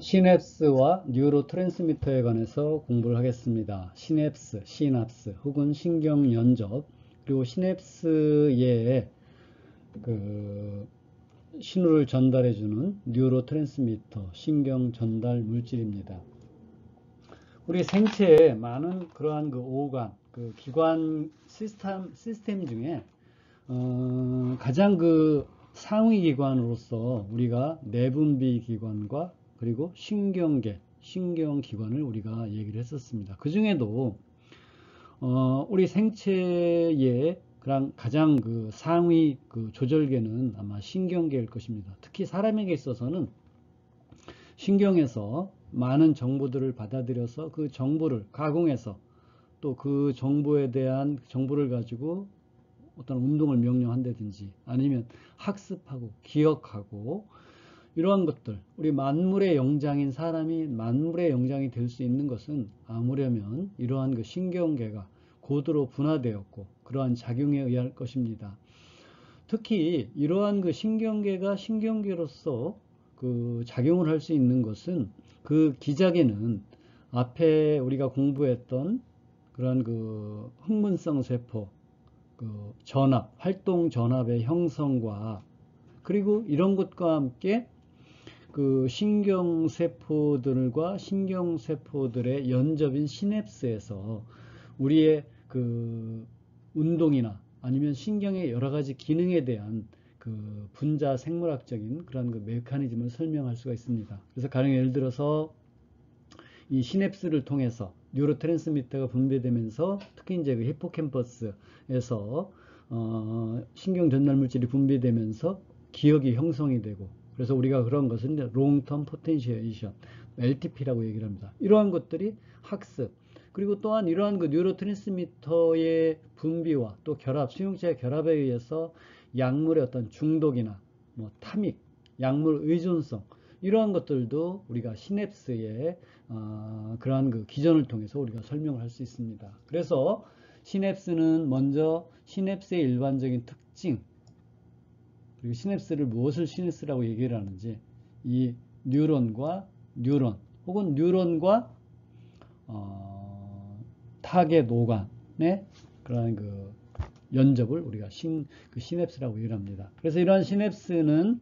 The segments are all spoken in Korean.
시냅스와 뉴로트랜스미터에 관해서 공부를 하겠습니다. 시냅스 혹은 신경연접, 그리고 시냅스에 신호를 전달해주는 뉴로트랜스미터, 신경전달 물질입니다. 우리 생체에 많은 그러한 오간, 기관 시스템 중에 가장 상위 기관으로서 우리가 내분비 기관과 그리고 신경기관을 우리가 얘기를 했었습니다. 그 중에도 우리 생체의 가장 상위 조절계는 아마 신경계일 것입니다. 특히 사람에게 있어서는 신경에서 많은 정보들을 받아들여서 그 정보를 가공해서 또 그 정보에 대한 정보를 가지고 어떤 운동을 명령한다든지 아니면 학습하고 기억하고 이러한 것들, 우리 만물의 영장인 사람이 만물의 영장이 될 수 있는 것은 아무려면 이러한 신경계가 고도로 분화되었고 그러한 작용에 의할 것입니다. 특히 이러한 신경계가 신경계로서 작용을 할 수 있는 것은 그 기작에는 앞에 우리가 공부했던 그런 흥분성 세포, 전압, 활동 전압의 형성과 그리고 이런 것과 함께 신경세포들과 신경세포들의 연접인 시냅스에서 우리의 운동이나 아니면 신경의 여러 가지 기능에 대한 분자 생물학적인 그런 메커니즘을 설명할 수가 있습니다. 그래서 가령 예를 들어서 이 시냅스를 통해서 뉴로트랜스미터가 분비되면서 특히 이제 히포캠퍼스에서 신경 전달 물질이 분비되면서 기억이 형성이 되고, 그래서 우리가 그런 것은 롱텀 포텐시에이션, LTP라고 얘기를 합니다. 이러한 것들이 학습, 그리고 또한 이러한 뉴로트랜스미터의 분비와 또 결합, 수용체의 결합에 의해서 약물의 어떤 중독이나 탐닉, 약물 의존성, 이러한 것들도 우리가 시냅스의 그러한 기전을 통해서 우리가 설명을 할 수 있습니다. 그래서 시냅스는 먼저 시냅스의 일반적인 특징, 그리고 시냅스를 무엇을 시냅스라고 얘기를 하는지, 이 뉴런과 뉴런 혹은 뉴런과 타겟 오간의 그러한 연접을 우리가 시냅스라고 얘기를 합니다. 그래서 이러한 시냅스는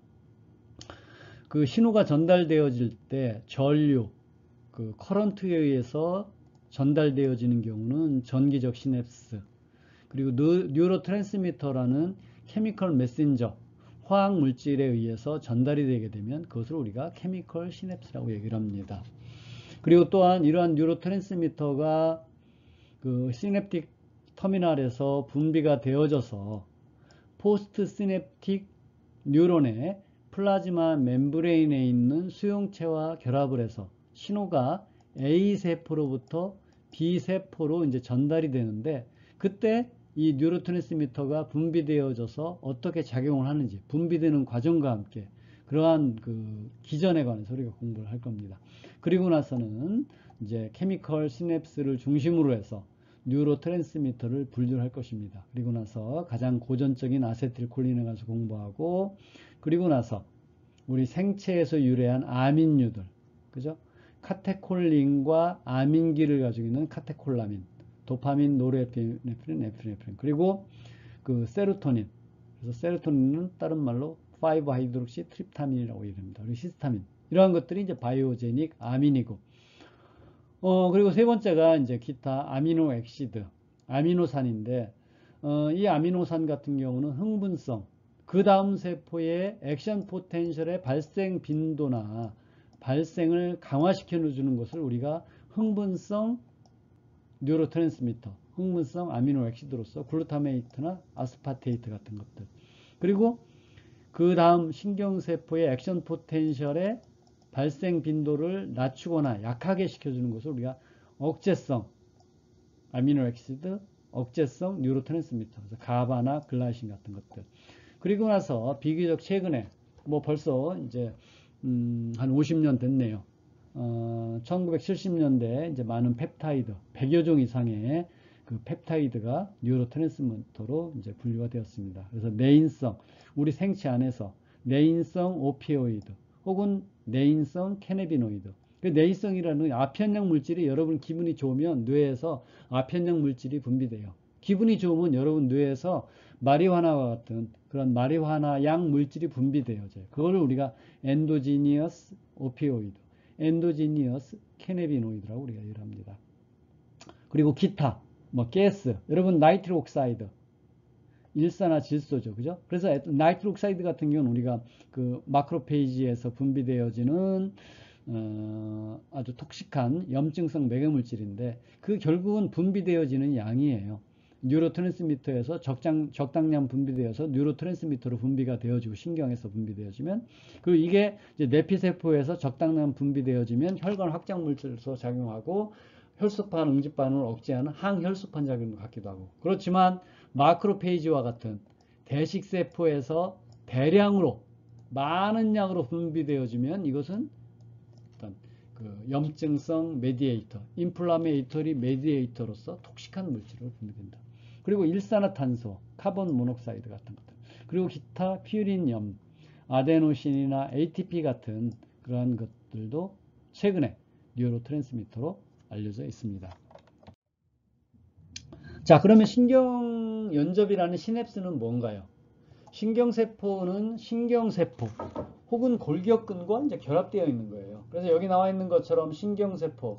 신호가 전달되어질 때 전류, 커런트에 의해서 전달되어지는 경우는 전기적 시냅스, 그리고 뉴로트랜스미터라는 케미컬 메신저, 화학 물질에 의해서 전달이 되게 되면 그것을 우리가 케미컬 시냅스라고 얘기를 합니다. 그리고 또한 이러한 뉴로트랜스미터가 시냅틱 터미널에서 분비가 되어져서 포스트 시냅틱 뉴런의 플라즈마 멤브레인에 있는 수용체와 결합을 해서 신호가 A세포로부터 B세포로 이제 전달이 되는데, 그때 이 뉴로트랜스미터가 분비되어져서 어떻게 작용을 하는지, 분비되는 과정과 함께 그러한 기전에 관해서 우리가 공부를 할 겁니다. 그리고 나서는 이제 케미컬 시냅스를 중심으로 해서 뉴로트랜스미터를 분류할 것입니다. 그리고 나서 가장 고전적인 아세틸콜린에 가서 공부하고, 그리고 나서 우리 생체에서 유래한 아민류들, 그죠? 카테콜린과 아민기를 가지고 있는 카테콜라민, 도파민, 노르에피네프린, 에피네프린, 그리고 세로토닌. 그래서 세로토닌은 다른 말로 5하이드록시 트립타민이라고 얘기합니다. 그리고 히스타민. 이러한 것들이 이제 바이오제닉 아민이고, 그리고 세 번째가 이제 기타 아미노 액시드, 아미노산인데, 이 아미노산 같은 경우는 흥분성, 그 다음 세포의 액션 포텐셜의 발생 빈도나 발생을 강화시켜 주는 것을 우리가 흥분성 뉴로트랜스미터, 흥분성 아미노 액시드로서 글루타메이트나 아스파테이트 같은 것들, 그리고 그 다음 신경세포의 액션 포텐셜의 발생 빈도를 낮추거나 약하게 시켜주는 것을 우리가 억제성 아미노 액시드, 억제성 뉴로트랜스미터, 그래서 가바나 글라이신 같은 것들. 그리고 나서 비교적 최근에 벌써 이제 한 50년 됐네요. 1970년대에 이제 많은 펩타이드, 100여 종 이상의 펩타이드가 뉴로트랜스미터로 이제 분류가 되었습니다. 그래서 내인성, 우리 생체 안에서 내인성 오피오이드 혹은 내인성 캐나비노이드. 그 내인성이라는 아편형 물질이 여러분 기분이 좋으면 뇌에서 아편형 물질이 분비돼요. 기분이 좋으면 여러분 뇌에서 마리화나와 같은 그런 마리화나 양 물질이 분비돼요. 그거를 우리가 엔도지니어스 오피오이드, 엔도지니어스 캐나비노이드라고 우리가 얘기를 합니다. 그리고 기타, 뭐 가스, 여러분 나이트로 옥사이드, 일산화질소죠. 그죠? 그래서 나이트로 옥사이드 같은 경우는 우리가 그 마크로페이지에서 분비되어지는 아주 톡식한 염증성 매개물질인데 그 결국은 분비되어지는 양이에요. 뉴로트랜스미터에서 적당량 분비되어서 뉴로트랜스미터로 분비가 되어지고 신경에서 분비되어지면 그리고 이게 이제 내피세포에서 적당량 분비되어지면 혈관 확장 물질로서 작용하고 혈소판 응집 반응을 억제하는 항혈소판 작용을 갖기도 하고 그렇지만 마크로페이지와 같은 대식세포에서 대량으로 많은 양으로 분비되어지면 이것은 어떤 그 염증성 메디에이터, 인플라메이터리 메디에이터로서 톡식한 물질로 분비된다. 그리고 일산화탄소, 카본 모녹사이드 같은 것들, 그리고 기타 퓨린염, 아데노신이나 ATP 같은 그러한 것들도 최근에 뉴로트랜스미터로 알려져 있습니다. 자, 그러면 신경연접이라는 시냅스는 뭔가요? 신경세포는 신경세포 혹은 골격근과 이제 결합되어 있는 거예요. 그래서 여기 나와 있는 것처럼 신경세포,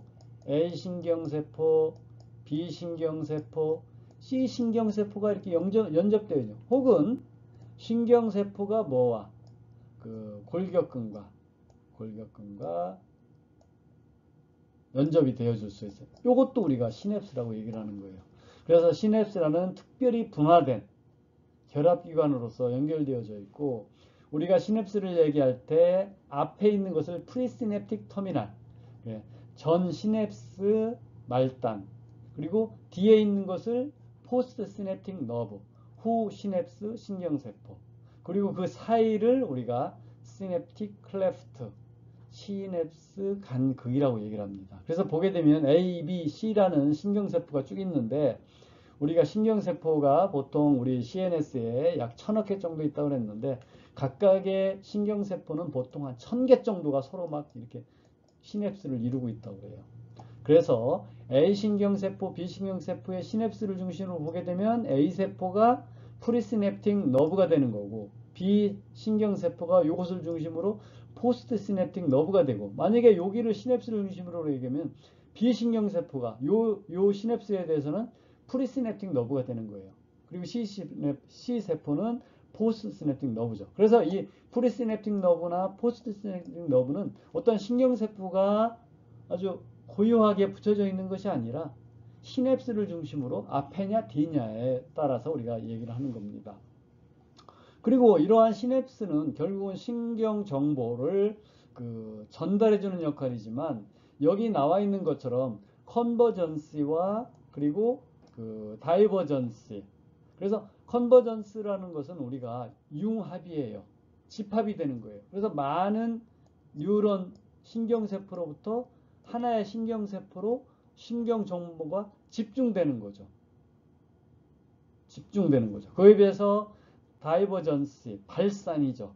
A신경세포, B신경세포, C신경세포가 이렇게 연접되어 있죠. 혹은 신경세포가 뭐와 그 골격근과 연접이 되어줄 수 있어요. 이것도 우리가 시냅스라고 얘기를 하는 거예요. 그래서 시냅스라는 특별히 분화된 결합기관으로서 연결되어져 있고 우리가 시냅스를 얘기할 때 앞에 있는 것을 프리시냅틱 터미널, 전 시냅스 말단, 그리고 뒤에 있는 것을 포스트 시냅틱 너브, 후 시냅스 신경세포, 그리고 그 사이를 우리가 시냅틱 클레프트, 시냅스 간극이라고 얘기를 합니다. 그래서 보게 되면 A, B, C라는 신경세포가 쭉 있는데 우리가 신경세포가 보통 우리 CNS에 약 1000억 개 정도 있다고 그랬는데 각각의 신경세포는 보통 한 1000개 정도가 서로 막 이렇게 시냅스를 이루고 있다고 그래요. 그래서 A신경세포, B신경세포의 시냅스를 중심으로 보게 되면 A세포가 프리시냅틱 너브가 되는 거고 B신경세포가 이것을 중심으로 포스트 시냅틱 너브가 되고 만약에 여기를 시냅스를 중심으로 얘기하면 B신경세포가 요 시냅스에 대해서는 프리시냅틱 너브가 되는 거예요. 그리고 C세포는 포스트 시냅틱 너브죠. 그래서 이 프리시냅틱 너브나 포스트 시냅틱 너브는 어떤 신경세포가 아주 고요하게 붙여져 있는 것이 아니라 시냅스를 중심으로 앞에냐 뒤냐에 따라서 우리가 얘기를 하는 겁니다. 그리고 이러한 시냅스는 결국은 신경 정보를 전달해주는 역할이지만 여기 나와 있는 것처럼 컨버전시와 그리고 다이버전시. 그래서 컨버전스라는 것은 우리가 융합이에요. 집합이 되는 거예요. 그래서 많은 뉴런 신경세포로부터 하나의 신경세포로 신경 정보가 집중되는 거죠. 그에 비해서 다이버전시, 발산이죠.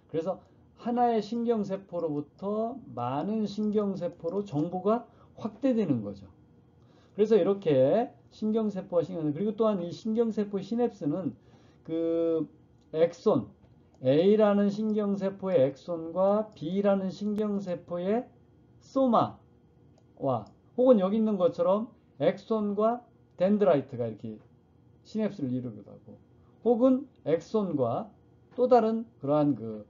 그래서 하나의 신경세포로부터 많은 신경세포로 정보가 확대되는 거죠. 그래서 이렇게 신경세포와 신경세포, 그리고 또한 이 신경세포의 시냅스는 엑손, A라는 신경세포의 엑손과 B라는 신경세포의 소마와 혹은 여기 있는 것처럼 엑손과 덴드라이트가 이렇게 시냅스를 이루기도 하고 혹은 엑손과 또 다른 그러한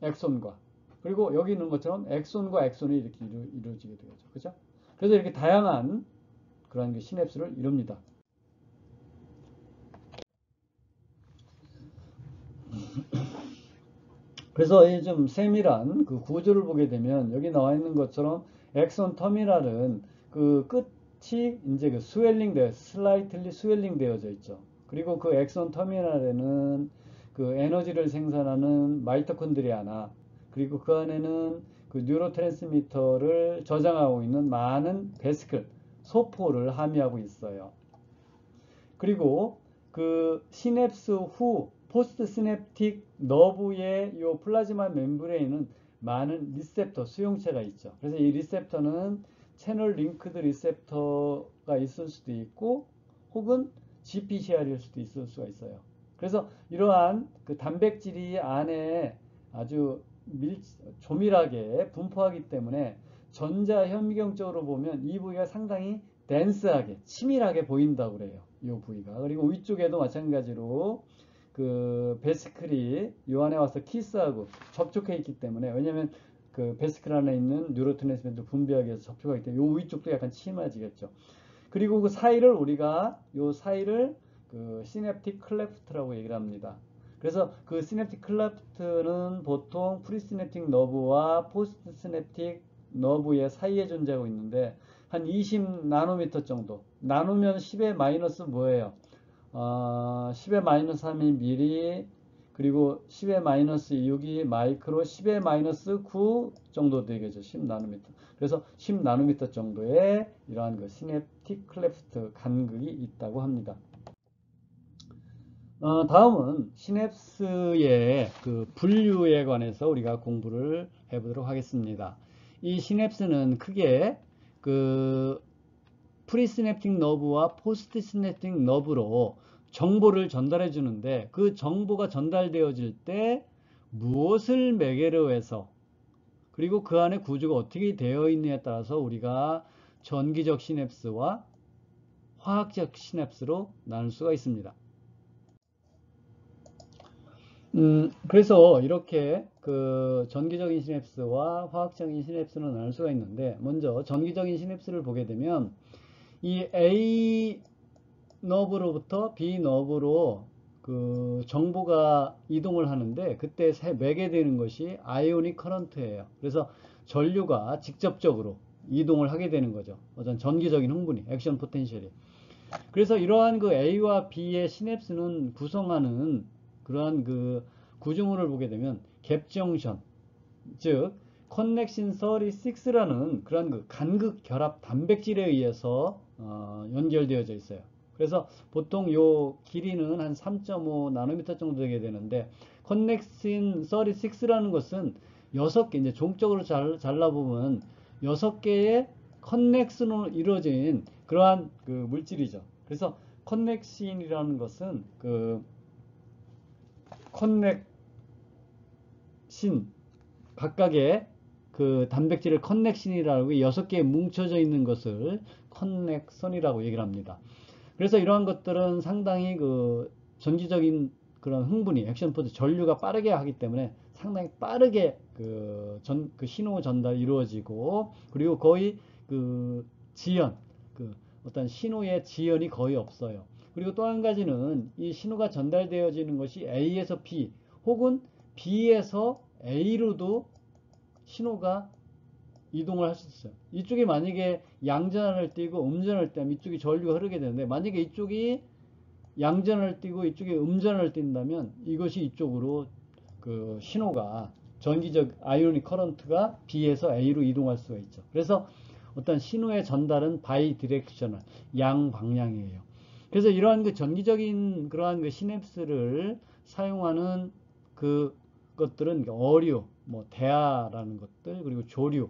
엑손과 그리고 여기 있는 것처럼 엑손과 엑손이 이렇게 이루어지게 되죠. 그렇죠? 그래서 이렇게 다양한 그러한 시냅스를 이룹니다. 그래서 이 좀 세밀한 그 구조를 보게 되면 여기 나와 있는 것처럼 엑손 터미널은 그 끝이 이제 슬라이틀리 스웰링 되어져 있죠. 그리고 그 엑손 터미널에는 그 에너지를 생산하는 마이토콘드리아나 그리고 그 안에는 그 뉴로트랜스미터를 저장하고 있는 많은 베스클, 소포를 함유하고 있어요. 그리고 그 시냅스 후 포스트 시냅틱 너브의 요 플라즈마 멤브레인은 많은 리셉터 수용체가 있죠. 그래서 이 리셉터는 채널 링크드 리셉터가 있을 수도 있고 혹은 GPCR일 수도 있을 수가 있어요. 그래서 이러한 그 단백질이 안에 아주 조밀하게 분포하기 때문에 전자현미경적으로 보면 이 부위가 상당히 덴스하게 치밀하게 보인다고 그래요. 이 부위가. 그리고 위쪽에도 마찬가지로 그 베스클이 요 안에 와서 키스하고 접촉해 있기 때문에, 왜냐면 그 베스클 안에 있는 뉴로트랜스미터 분비하기 위해서 접촉하기 때문에 요 위쪽도 약간 치마지겠죠. 그리고 그 사이를 우리가 요 사이를 그 시냅틱 클레프트라고 얘기를 합니다. 그래서 그 시냅틱 클레프트는 보통 프리시냅틱 너브와 포스트 시냅틱 너브의 사이에 존재하고 있는데 한 20 나노미터 정도. 나누면 10의 마이너스 뭐예요? 10의 마이너스 3이 미리, 그리고 10의 마이너스 6이 마이크로, 10의 마이너스 9 정도 되겠죠. 10 나노미터. 그래서 10 나노미터 정도의 이러한 그 시냅틱 클레프트 간극이 있다고 합니다. 다음은 시냅스의 그 분류에 관해서 우리가 공부를 해보도록 하겠습니다. 이 시냅스는 크게 그 프리시냅틱 너브와 포스트 시냅틱 너브로 정보를 전달해 주는데, 그 정보가 전달되어질 때 무엇을 매개로 해서 그리고 그 안에 구조가 어떻게 되어 있느냐에 따라서 우리가 전기적 시냅스와 화학적 시냅스로 나눌 수가 있습니다. 그래서 이렇게 그 전기적인 시냅스와 화학적인 시냅스로 나눌 수가 있는데, 먼저 전기적인 시냅스를 보게 되면 이 A 너브로부터 B 너브로 그 정보가 이동을 하는데, 그때 매개되는 것이 아이오닉 커런트예요. 그래서 전류가 직접적으로 이동을 하게 되는 거죠. 어떤 전기적인 흥분이, 액션 포텐셜이. 그래서 이러한 그 A와 B의 시냅스는 구성하는 그러한 그 구조물을 보게 되면 갭정션, 즉 커넥신 36라는 그런 그 간극 결합 단백질에 의해서 연결되어져 있어요. 그래서 보통 요 길이는 한 3.5 나노미터 정도 되게 되는데, 커넥신 36라는 것은 6개, 이제 종적으로 잘라보면 6개의 커넥슨으로 이루어진 그러한 그 물질이죠. 그래서 커넥신이라는 것은 그 커넥신, 각각의 그 단백질을 커넥신이라고 6개에 뭉쳐져 있는 것을 커넥선이라고 얘기를 합니다. 그래서 이러한 것들은 상당히 그 전기적인 그런 흥분이, 액션 포트, 전류가 빠르게 하기 때문에 상당히 빠르게 그 신호 전달이 이루어지고, 그리고 거의 그 지연, 그 어떤 신호의 지연이 거의 없어요. 그리고 또 한 가지는 이 신호가 전달되어지는 것이 A에서 B 혹은 B에서 A로도 신호가 이동을 할 수 있어요. 이쪽이 만약에 양전을 띄고 음전을 띄면 이쪽이 전류가 흐르게 되는데, 만약에 이쪽이 양전을 띄고 이쪽이 음전을 띈다면 이것이 이쪽으로 그 신호가 전기적 아이오닉 커런트가 B에서 A로 이동할 수가 있죠. 그래서 어떤 신호의 전달은 바이 디렉셔널, 양방향이에요. 그래서 이러한 그 전기적인 그러한 그 시냅스를 사용하는 그 것들은 어류, 뭐 대하라는 것들, 그리고 조류,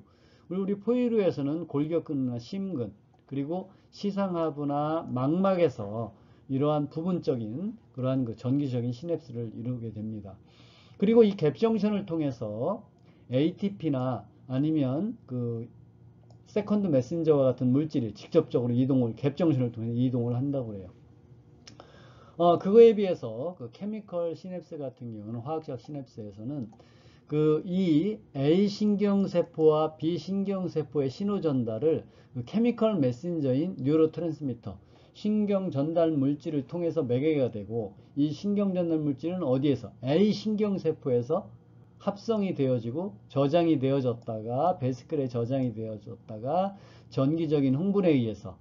그리고 우리 포유류에서는 골격근이나 심근, 그리고 시상하부나 망막에서 이러한 부분적인 그러한 그 전기적인 시냅스를 이루게 됩니다. 그리고 이 갭정션을 통해서 ATP나 아니면 그 세컨드 메신저와 같은 물질이 직접적으로 갭정션을 통해 이동을 한다고 해요. 그거에 비해서 그 케미컬 시냅스 같은 경우는, 화학적 시냅스에서는 그 이 A 신경세포와 B 신경세포의 신호 전달을 그 케미컬 메신저인 뉴로트랜스미터, 신경 전달 물질을 통해서 매개가 되고, 이 신경 전달 물질은 어디에서? A 신경세포에서 합성이 되어지고 저장이 되어졌다가, 베스클에 저장이 되어졌다가 전기적인 흥분에 의해서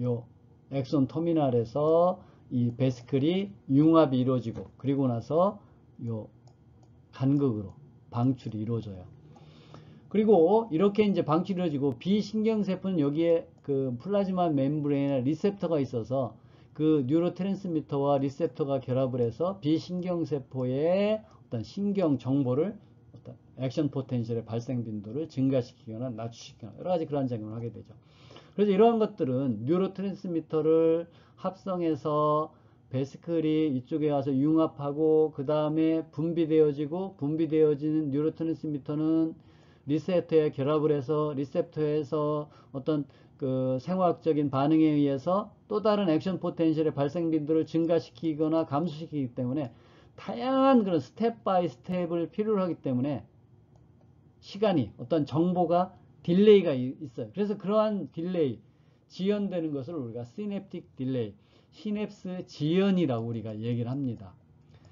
요 엑손 터미널에서 이 베스클이 융합이 이루어지고, 그리고 나서 요 간극으로 방출이 이루어져요. 그리고 이렇게 이제 방출이 이루어지고, 비신경세포는 여기에 그 플라즈마 멤브레인에 리셉터가 있어서 그 뉴로트랜스미터와 리셉터가 결합을 해서 비신경세포의 어떤 신경 정보를 어떤 액션 포텐셜의 발생 빈도를 증가시키거나 낮추시거나 여러 가지 그러한 작용을 하게 되죠. 그래서 이러한 것들은 뉴로트랜스미터를 합성해서 베스클이 이쪽에 와서 융합하고 그 다음에 분비되어지는 뉴로트랜스미터는 리셉터에 결합을 해서 리셉터에서 어떤 그 생화학적인 반응에 의해서 또 다른 액션 포텐셜의 발생 빈도를 증가시키거나 감소시키기 때문에 다양한 그런 스텝 바이 스텝을 필요로 하기 때문에 시간이 어떤 정보가 딜레이가 있어요. 그래서 그러한 딜레이, 지연되는 것을 우리가 시냅틱 딜레이, 시냅스 지연이라고 우리가 얘기를 합니다.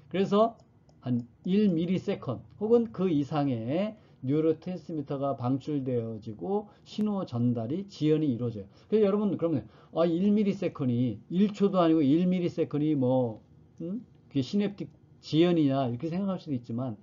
그래서 한 1ms 혹은 그 이상의 뉴로트랜스미터가 방출되어지고 신호 전달이 지연이 이루어져요. 그래서 여러분 그러면 1ms이 1초도 아니고 1ms이 뭐 그게 시냅틱 지연이냐 이렇게 생각할 수도 있지만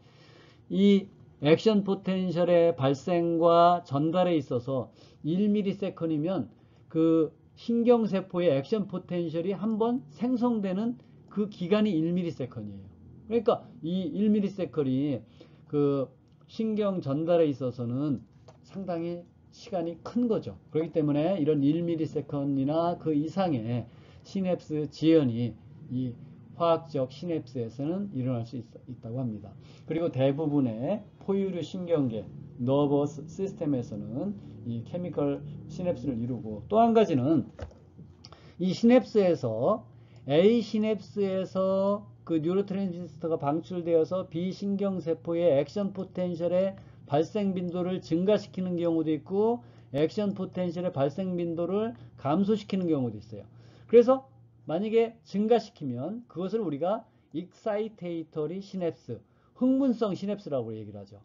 이 액션 포텐셜의 발생과 전달에 있어서 1ms이면 그 신경세포의 액션 포텐셜이 한번 생성되는 그 기간이 1ms이에요. 그러니까 이 1ms이 그 신경 전달에 있어서는 상당히 시간이 큰 거죠. 그렇기 때문에 이런 1ms이나 그 이상의 시냅스 지연이 이 화학적 시냅스에서는 일어날 수 있다고 합니다. 그리고 대부분의 포유류 신경계, 너버스 시스템에서는 이 케미컬 시냅스를 이루고 또 한 가지는 이 시냅스에서 A 시냅스에서 그 뉴로트랜스미터가 방출되어서 비신경세포의 액션 포텐셜의 발생 빈도를 증가시키는 경우도 있고 액션 포텐셜의 발생 빈도를 감소시키는 경우도 있어요. 그래서 만약에 증가시키면 그것을 우리가 익사이테이터리 시냅스, 흥분성 시냅스라고 얘기를 하죠.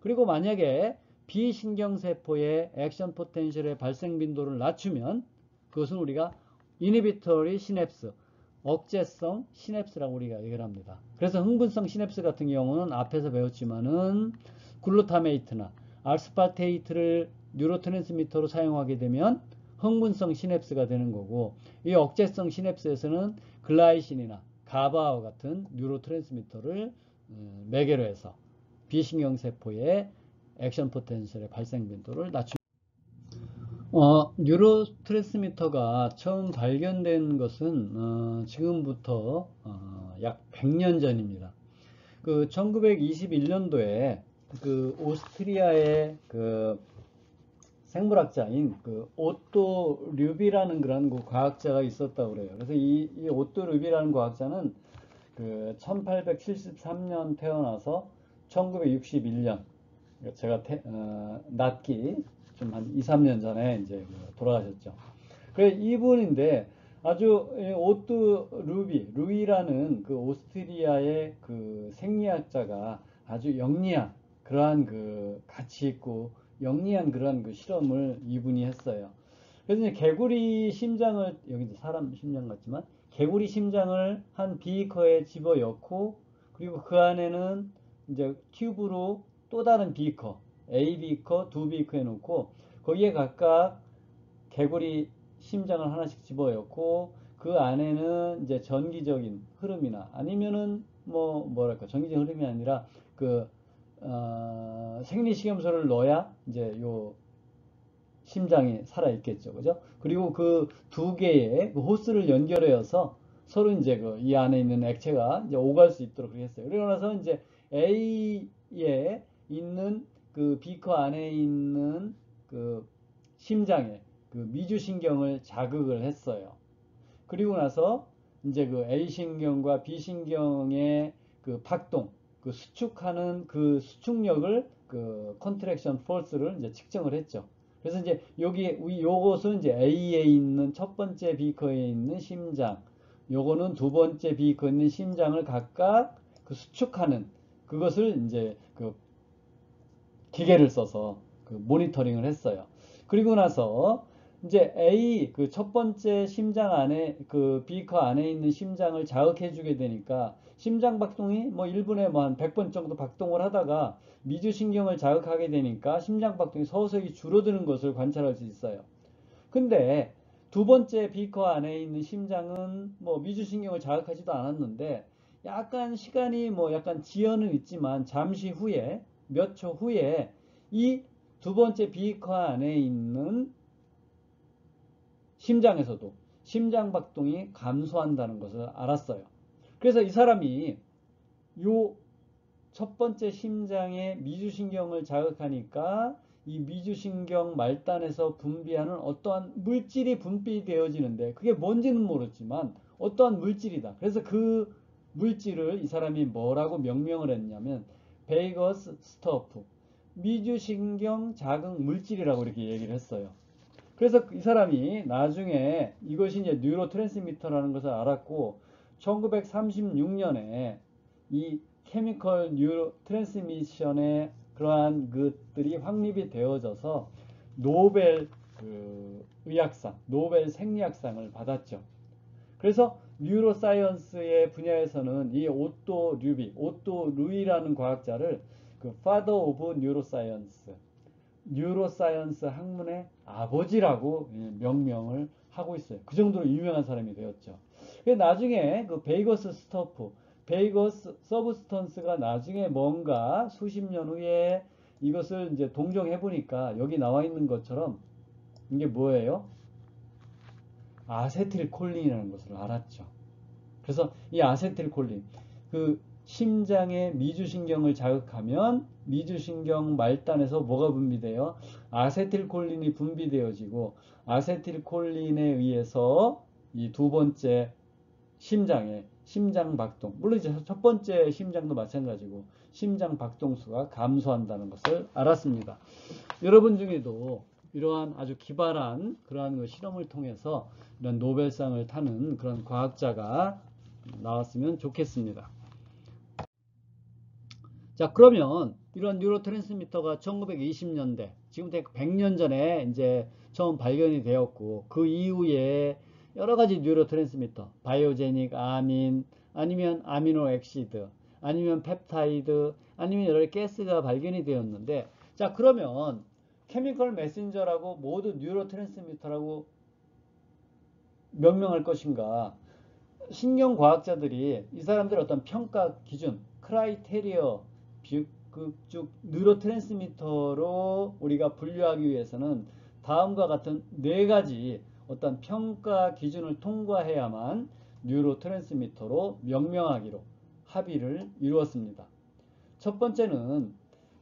그리고 만약에 비신경세포의 액션 포텐셜의 발생 빈도를 낮추면 그것은 우리가 이니비터리 시냅스, 억제성 시냅스라고 우리가 얘기를 합니다. 그래서 흥분성 시냅스 같은 경우는 앞에서 배웠지만은 글루타메이트나 알스파테이트를 뉴로트랜스미터로 사용하게 되면 흥분성 시냅스가 되는 거고 이 억제성 시냅스에서는 글라이신이나 가바와 같은 뉴로트랜스미터를 매개로 해서 비신경세포의 액션 포텐셜의 발생 빈도를 낮춥니다. 뉴로트랜스미터가 처음 발견된 것은 지금부터 약 100년 전입니다. 그 1921년도에 그 오스트리아의 그 생물학자인 그 오토 류비라는 그런 과학자가 있었다고 그래요. 그래서 이 오토 류비라는 과학자는 그 1873년 태어나서 1961년 제가 낳기 좀 한 2, 3년 전에 이제 돌아가셨죠. 그래 이분인데 아주 오토 루이라는 그 오스트리아의 그 생리학자가 아주 영리한 그러한 그 가치 있고 영리한 그런 그 실험을 이분이 했어요. 그래서 이제 개구리 심장을 여기 이제 사람 심장 같지만 개구리 심장을 한 비커에 집어넣고 그리고 그 안에는 이제 튜브로 또 다른 비커 A 비커, 두 비커에 놓고 거기에 각각 개구리 심장을 하나씩 집어넣고 그 안에는 이제 전기적인 흐름이나 아니면은 뭐랄까 전기적인 흐름이 아니라 그 생리식염소를 넣어야 이제 요 심장이 살아 있겠죠, 그죠? 그리고 그 두 개의 그 호스를 연결해서 서로 이제 그 이 안에 있는 액체가 이제 오갈 수 있도록 그렇게 했어요. 그러고 나서 이제 A에 있는 그 비커 안에 있는 그 심장에 그 미주신경을 자극을 했어요. 그리고 나서 이제 그 A신경과 B신경의 그 박동, 그 수축하는 그 수축력을 그 컨트랙션 포스를 이제 측정을 했죠. 그래서 이제 여기 요것은 이제 A에 있는 첫 번째 비커에 있는 심장, 요거는 두 번째 비커에 있는 심장을 각각 그 수축하는 그것을 이제 그 기계를 써서 그 모니터링을 했어요. 그리고 나서 이제 A 그 첫 번째 심장 안에 그 비커 안에 있는 심장을 자극해 주게 되니까 심장 박동이 뭐 1분에 뭐 한 100번 정도 박동을 하다가 미주신경을 자극하게 되니까 심장 박동이 서서히 줄어드는 것을 관찰할 수 있어요. 근데 두 번째 비커 안에 있는 심장은 뭐 미주신경을 자극하지도 않았는데 약간 시간이 뭐 약간 지연은 있지만 잠시 후에 몇 초 후에 이 두 번째 비커 안에 있는 심장에서도 심장 박동이 감소한다는 것을 알았어요. 그래서 이 사람이 요 첫 번째 심장의 미주신경을 자극하니까 이 미주신경 말단에서 분비하는 어떠한 물질이 분비되어지는데 그게 뭔지는 모르지만 어떠한 물질이다. 그래서 그 물질을 이 사람이 뭐라고 명명을 했냐면 베이거스 스토프, 미주신경 자극 물질이라고 이렇게 얘기를 했어요. 그래서 이 사람이 나중에 이것이 이제 뉴로트랜스미터라는 것을 알았고 1936년에 이 케미컬 뉴로 트랜스미션의 그러한 것들이 확립이 되어져서 노벨 의학상, 노벨 생리학상을 받았죠. 그래서 뉴로사이언스의 분야에서는 이 오또 루이라는 과학자를 그 Father of Neuroscience, 뉴로사이언스 학문의 아버지라고 명명을 하고 있어요. 그 정도로 유명한 사람이 되었죠. 나중에 그 베이거스 스토프, 베이거스 서브스턴스가 나중에 뭔가 수십 년 후에 이것을 이제 동정해 보니까 여기 나와 있는 것처럼 이게 뭐예요? 아세틸콜린이라는 것을 알았죠. 그래서 이 아세틸콜린, 그 심장의 미주신경을 자극하면 미주신경 말단에서 뭐가 분비돼요? 아세틸콜린이 분비되어지고 아세틸콜린에 의해서 이 두 번째 심장의 심장 박동, 물론 이제 첫 번째 심장도 마찬가지고 심장 박동수가 감소한다는 것을 알았습니다. 여러분 중에도 이러한 아주 기발한 그러한 실험을 통해서 이런 노벨상을 타는 그런 과학자가 나왔으면 좋겠습니다. 자, 그러면 이런 뉴로트랜스미터가 1920년대, 지금부터 100년 전에 이제 처음 발견이 되었고, 그 이후에 여러 가지 뉴로트랜스미터, 바이오제닉, 아민, 아니면 아미노 액시드, 아니면 펩타이드, 아니면 여러 가스가 발견이 되었는데, 자, 그러면 케미컬 메신저라고 모두 뉴로트랜스미터라고 명명할 것인가? 신경과학자들이 이 사람들 어떤 평가 기준, 크라이테리어, 즉 뉴로트랜스미터로 우리가 분류하기 위해서는 다음과 같은 네 가지 어떤 평가 기준을 통과해야만 뉴로트랜스미터로 명명하기로 합의를 이루었습니다. 첫 번째는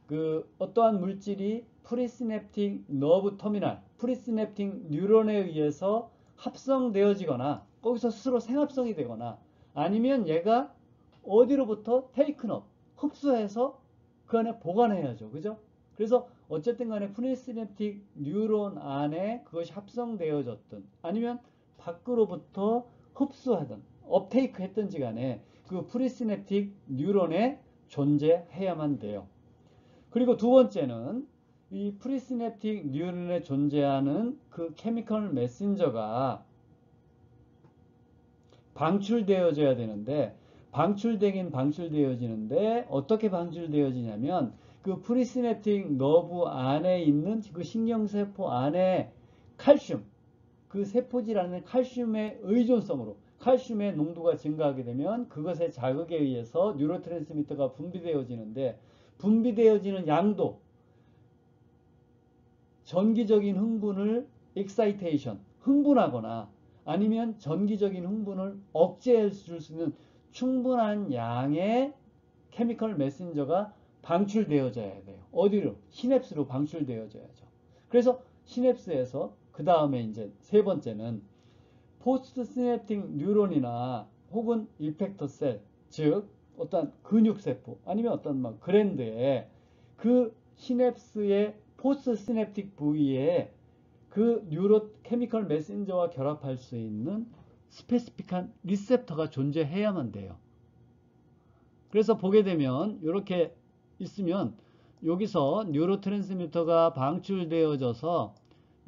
그 어떠한 물질이 프리시냅틱 너브 터미널, 프리시냅틱 뉴런에 의해서 합성되어지거나 거기서 스스로 생합성이 되거나 아니면 얘가 어디로부터 테이크업, 흡수해서 그 안에 보관해야죠. 그죠? 그래서 어쨌든 간에 프리시냅틱 뉴런 안에 그것이 합성되어졌든 아니면 밖으로부터 흡수하든 업테이크 했든지 간에 그 프리시냅틱 뉴런에 존재해야만 돼요. 그리고 두 번째는 이 프리시냅틱 뉴런에 존재하는 그 케미컬 메신저가 방출되어져야 되는데 방출되긴 방출되어지는데 어떻게 방출되어지냐면 그 프리시냅틱 너브 안에 있는 그 신경세포 안에 칼슘, 그 세포질 안에 칼슘의 의존성으로 칼슘의 농도가 증가하게 되면 그것의 자극에 의해서 뉴로트랜스미터가 분비되어지는데 분비되어지는 양도 전기적인 흥분을 excitation, 흥분하거나 아니면 전기적인 흥분을 억제해 줄 수 있는 충분한 양의 케미컬 메신저가 방출되어져야 돼요. 어디로? 시냅스로 방출되어져야죠. 그래서 시냅스에서 그 다음에 이제 세 번째는 포스트 시냅틱 뉴런이나 혹은 이펙터 셀, 즉 어떤 근육세포 아니면 어떤 막 그랜드에 그 시냅스의 포스트 시냅틱 부위에 그 뉴로 케미컬 메신저와 결합할 수 있는 스페시픽한 리셉터가 존재해야만 돼요. 그래서 보게 되면 이렇게 있으면 여기서 뉴로트랜스미터가 방출되어져서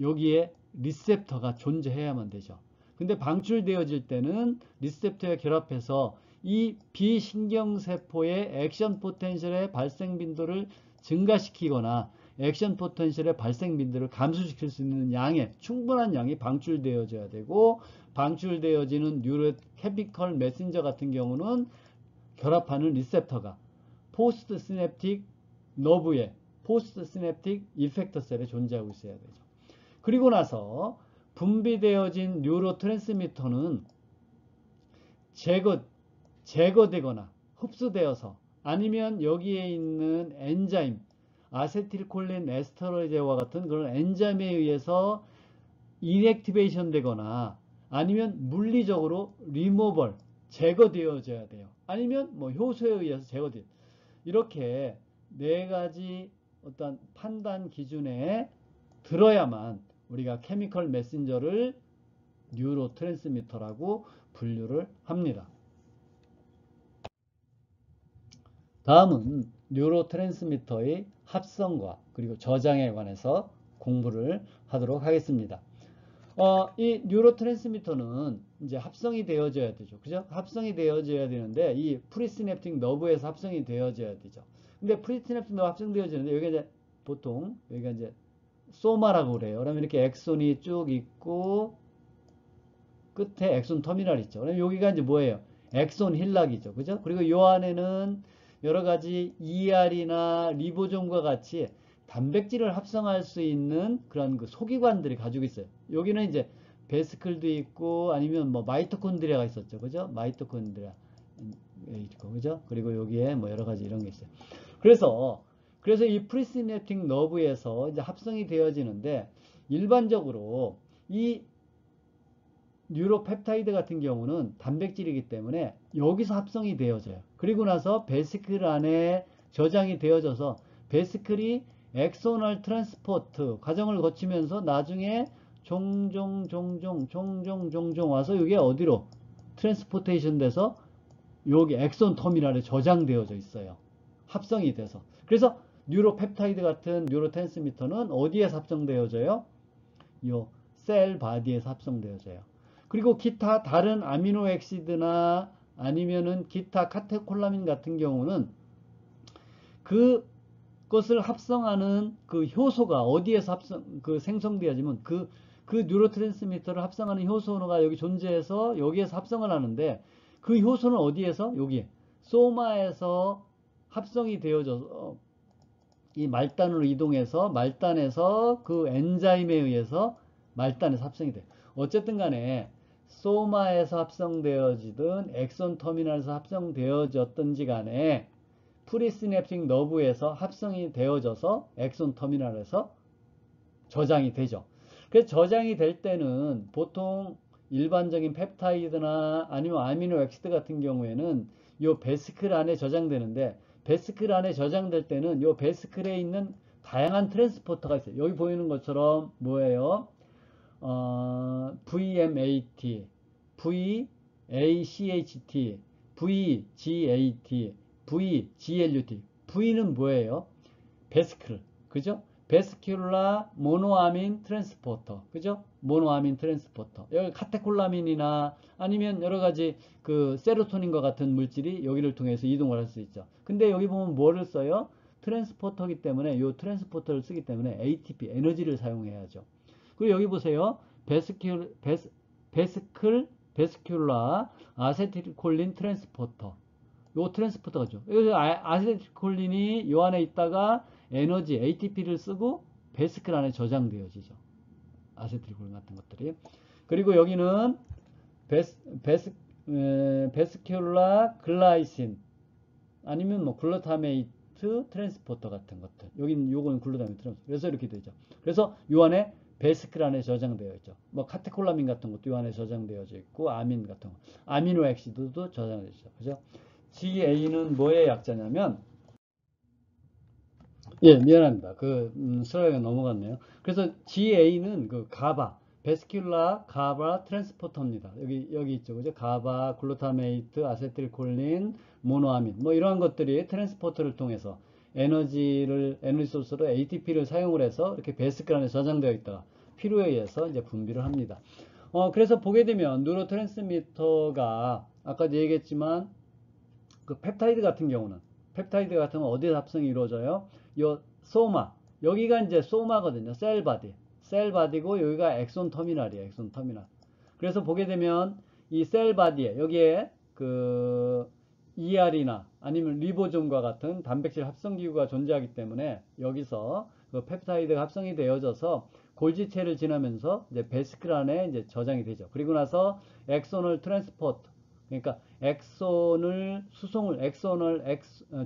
여기에 리셉터가 존재해야만 되죠. 근데 방출되어질 때는 리셉터에 결합해서 이 비신경세포의 액션 포텐셜의 발생 빈도를 증가시키거나 액션 포텐셜의 발생 빈도를 감소시킬 수 있는 양의 충분한 양이 방출되어져야 되고, 방출되어지는 뉴로 케미컬 메신저 같은 경우는 결합하는 리셉터가 포스트 시냅틱 너브에 포스트 시냅틱 이펙터 셀에 존재하고 있어야 되죠. 그리고 나서 분비되어진 뉴로 트랜스미터는 제거되거나 흡수되어서 아니면 여기에 있는 엔자임, 아세틸콜린 에스터로제와 같은 그런 엔자임에 의해서 인액티베이션 되거나 아니면 물리적으로 리모벌, 제거되어져야 돼요. 아니면 뭐 효소에 의해서 제거돼요. 이렇게 네 가지 어떤 판단 기준에 들어야만 우리가 케미컬 메신저를 뉴로 트랜스미터라고 분류를 합니다. 다음은 뉴로 트랜스미터의 합성과 그리고 저장에 관해서 공부를 하도록 하겠습니다. 이 뉴로 트랜스미터는 이제 합성이 되어져야 되죠. 그죠? 합성이 되어져야 되는데 이 프리시냅틱 너브에서 합성이 되어져야 되죠. 근데 프리시냅틱 너브 합성되어지는데 여기가 이제 보통 여기가 이제 소마라고 그래요. 그러면 이렇게 엑손이 쭉 있고 끝에 엑손 터미널 있죠. 그럼 여기가 이제 뭐예요? 엑손 힐락이죠. 그죠? 그리고 이 안에는 여러 가지 ER이나 리보좀과 같이 단백질을 합성할 수 있는 그런 그 소기관들이 가지고 있어요. 여기는 이제 베스클도 있고 아니면 뭐 마이토콘드리아가 있었죠. 그죠? 마이토콘드리아 있고, 그죠? 그리고 여기에 뭐 여러 가지 이런 게 있어요. 그래서 이 프리시냅틱 너브에서 이제 합성이 되어지는데 일반적으로 이 뉴로펩타이드 같은 경우는 단백질이기 때문에 여기서 합성이 되어져요. 그리고 나서 베시클 안에 저장이 되어져서 베시클이 엑소널 트랜스포트 과정을 거치면서 나중에 종종 와서 이게 어디로 트랜스포테이션 돼서 여기 엑손 터미널에 저장되어져 있어요. 합성이 돼서. 그래서 뉴로펩타이드 같은 뉴로트랜스미터는 어디에서 합성되어져요? 요 셀 바디에서 합성되어져요. 그리고 기타 다른 아미노액시드나 아니면은 기타 카테콜라민 같은 경우는 그것을 합성하는 그 효소가 어디에서 생성되어지면 그 뉴로트랜스미터를 합성하는 효소가 여기 존재해서 여기에서 합성을 하는데 그 효소는 어디에서? 여기 소마에서 합성이 되어져서 이 말단으로 이동해서 말단에서 그 엔자임에 의해서 말단에서 합성이 돼요. 어쨌든 간에 소마에서 합성되어지든 엑손 터미널에서 합성되어졌든지 간에 프리시냅틱 너브에서 합성이 되어져서 엑손 터미널에서 저장이 되죠. 그래서 저장이 될 때는 보통 일반적인 펩타이드나 아니면 아미노 액시드 같은 경우에는 이 베스클 안에 저장되는데 베스클 안에 저장될 때는 이 베스클에 있는 다양한 트랜스포터가 있어요. 여기 보이는 것처럼 뭐예요? VMAT, VACHT, VGAT, VGLUT. V는 뭐예요? 베스클. 그죠? 베스큘라 모노아민 트랜스포터. 그죠? 모노아민 트랜스포터. 여기 카테콜라민이나 아니면 여러 가지 그 세로토닌과 같은 물질이 여기를 통해서 이동을 할 수 있죠. 근데 여기 보면 뭐를 써요? 트랜스포터기 때문에 이 트랜스포터를 쓰기 때문에 ATP 에너지를 사용해야죠. 그리고 여기 보세요. 베스큘라 아세틸콜린 트랜스포터. 요 트랜스포터가죠. 여기서 아세틸콜린이 요 안에 있다가 에너지 ATP를 쓰고 베스클 안에 저장되어지죠. 아세틸콜린 같은 것들이. 그리고 여기는 베스큘라 글라이신 아니면 뭐 글루타메이트 트랜스포터 같은 것들. 여기는 요건 글루타메이트 트랜스포터. 그래서 이렇게 되죠. 그래서 요 안에 베스클 안에 저장되어 있죠. 뭐 카테콜라민 같은 것도 요 안에 저장되어져 있고 아민 같은 거, 아미노 액시드도 저장되어 있죠. 그죠? GA는 뭐의 약자냐면 예, 미안합니다. 슬라이드가 넘어갔네요. 그래서 GA는 그 가바, 베스큘라 가바 트랜스포터입니다. 여기 있죠. 그죠? 가바, 글루타메이트, 아세틸콜린, 모노아민. 뭐 이러한 것들이 트랜스포터를 통해서 에너지 소스로 ATP를 사용을 해서 이렇게 베스클 안에 저장되어 있다가 필요에 의해서 이제 분비를 합니다. 그래서 보게 되면 뉴로트랜스미터가 아까도 얘기했지만 그 펩타이드 같은 경우는 어디에 합성이 이루어져요? 요 소마, 여기가 이제 소마거든요. 셀바디고 여기가 엑손 터미널이에요. 엑손 터미널. 그래서 보게 되면 이 셀바디에 여기에 그 ER이나 아니면 리보좀과 같은 단백질 합성기구가 존재하기 때문에 여기서 그 펩타이드가 합성이 되어져서 골지체를 지나면서 이제 베스클 안에 이제 저장이 되죠. 그리고 나서 엑손을 트랜스포트, 그러니까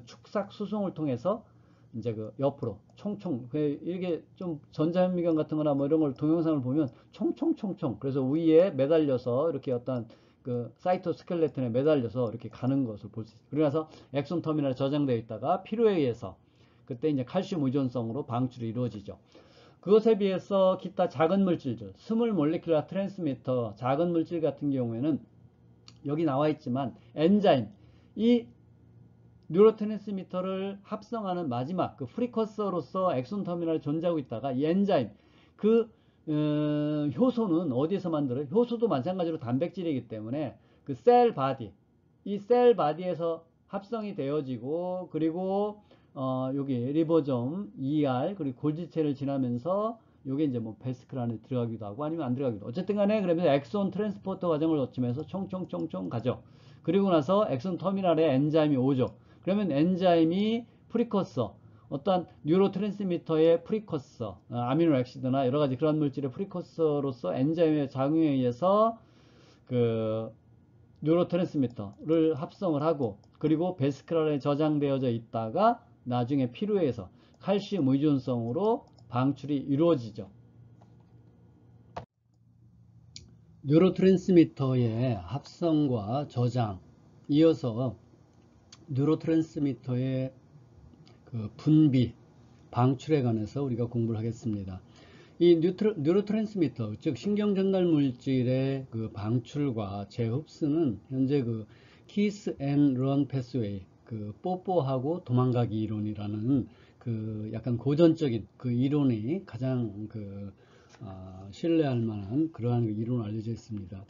축삭 수송을 통해서 이제 그 옆으로 총총, 이게 좀 전자현미경 같은 거나 뭐 이런 걸 동영상을 보면 총총총총, 그래서 위에 매달려서 이렇게 어떤 그 사이토스켈레톤에 매달려서 이렇게 가는 것을 볼 수 있어요. 그래서 엑손 터미널에 저장되어 있다가 필요에 의해서 그때 이제 칼슘 의존성으로 방출이 이루어지죠. 그것에 비해서 기타 작은 물질들, 스몰 몰레큘러 트랜스미터, 작은 물질 같은 경우에는 여기 나와 있지만 엔자임, 이 뉴로트랜스미터를 합성하는 마지막 그 프리커서로서 엑손 터미널에 존재하고 있다가 이 엔자임, 그 효소는 어디에서 만들어요? 효소도 마찬가지로 단백질이기 때문에 그 셀 바디, 이 셀 바디에서 합성이 되어지고, 그리고 여기 리보좀, ER, 그리고 골지체를 지나면서 요게 이제 뭐 베스클 안에 들어가기도 하고 아니면 안 들어가기도 하고, 어쨌든 간에 그러면서 엑손 트랜스포터 과정을 거치면서 총총총총 가죠. 그리고 나서 엑손 터미널에 엔자임이 오죠. 그러면 엔자임이 프리커서, 어떠한 뉴로트랜스미터의 프리커서, 아미노액시드나 여러가지 그런 물질의 프리커서로서 엔자임의 작용에 의해서 그 뉴로트랜스미터를 합성을 하고, 그리고 베스클 안에 저장되어져 있다가 나중에 필요에 의해서 칼슘 의존성으로 방출이 이루어지죠. 뉴로트랜스미터의 합성과 저장, 이어서 뉴로트랜스미터의 그 분비, 방출에 관해서 우리가 공부를 하겠습니다. 이 뉴로트랜스미터, 즉 신경전달 물질의 그 방출과 재흡수는 현재 그 키스 앤 런 패스웨이, 그 뽀뽀하고 도망가기 이론이라는 그 약간 고전적인 그 이론이 가장 그 신뢰할 만한 그러한 이론으로 알려져 있습니다.